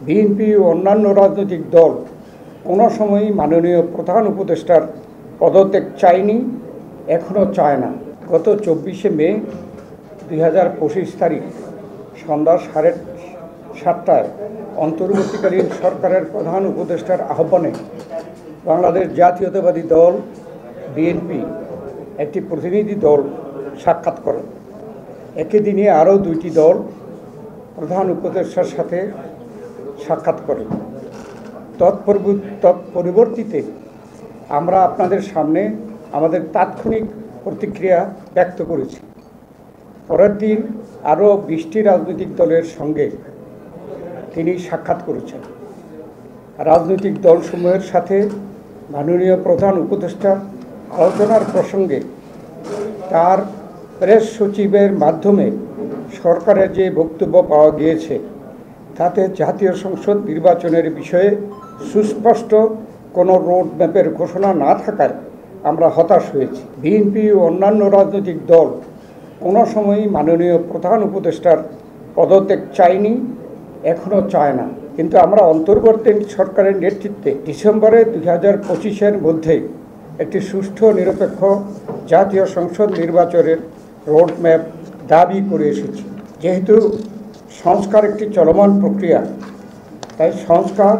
BNP ও অন্যান্য রাজনৈতিক দল কোনো সময়ই মাননীয় প্রধান উপদেষ্টার পদত্যাগ চায়নি, এখনও চায় না। গত 24শে মে 2025 তারিখ সন্ধ্যা 7:30টায় অন্তর্বর্তীকালীন সরকারের প্রধান উপদেষ্টার আহ্বানে বাংলাদেশ জাতীয়তাবাদী দল বিএনপি একটি প্রতিনিধি দল সাক্ষাৎ করে। একই দিনে আরও 2টি দল প্রধান উপদেষ্টার সাথে সাক্ষাৎ করে। তৎপরিবর্তিতে আমরা আপনাদের সামনে আমাদের তাৎক্ষণিক প্রতিক্রিয়া ব্যক্ত করেছি। পরের দিন আরও 20টি রাজনৈতিক দলের সঙ্গে তিনি সাক্ষাৎ করেছেন। রাজনৈতিক দলসমূহের সাথে মাননীয় প্রধান উপদেষ্টা আলোচনার প্রসঙ্গে তার প্রেস সচিবের মাধ্যমে সরকারের যে বক্তব্য পাওয়া গিয়েছে তাতে জাতীয় সংসদ নির্বাচনের বিষয়ে সুস্পষ্ট কোনো রোড ম্যাপের ঘোষণা না থাকায় আমরা হতাশ হয়েছি। বিএনপি ও অন্যান্য রাজনৈতিক দল কোনো সময়ই মাননীয় প্রধান উপদেষ্টার পদত্যাগ চায়নি, এখনও চায় না। কিন্তু আমরা অন্তর্বর্তী সরকারের নেতৃত্বে ডিসেম্বরে 2025-এর মধ্যে একটি সুষ্ঠু নিরপেক্ষ জাতীয় সংসদ নির্বাচনের রোডম্যাপ দাবি করে এসেছি। যেহেতু সংস্কার একটি চলমান প্রক্রিয়া, তাই সংস্কার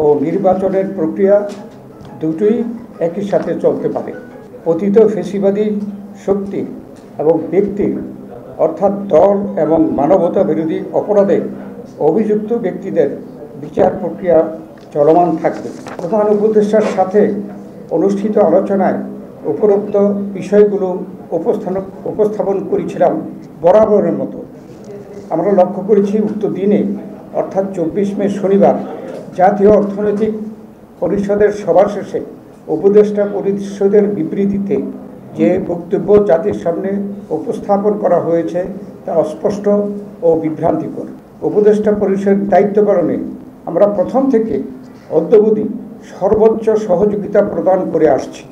ও নির্বাচনের প্রক্রিয়া দুটোই একই সাথে চলতে পারে। পতিত ফ্যাসিবাদী শক্তি এবং ব্যক্তির অর্থাৎ দল এবং মানবতা বিরোধী অপরাধে অভিযুক্ত ব্যক্তিদের বিচার প্রক্রিয়া চলমান থাকবে। প্রধান উপদেষ্টার সাথে অনুষ্ঠিত আলোচনায় উপরোক্ত বিষয়গুলো উপস্থাপন করেছিলাম বরাবরের মতো। আমরা লক্ষ্য করেছি উক্ত দিনে অর্থাৎ 24 মে শনিবার জাতীয় অর্থনৈতিক পরিষদের সভা শেষে উপদেষ্টা পরিষদের বিবৃতিতে যে বক্তব্য জাতির সামনে উপস্থাপন করা হয়েছে তা অস্পষ্ট ও বিভ্রান্তিকর। উপদেষ্টা পরিষদ দায়িত্ব পালনে আমরা প্রথম থেকে অদ্যাবধি সর্বোচ্চ সহযোগিতা প্রদান করে আসছি।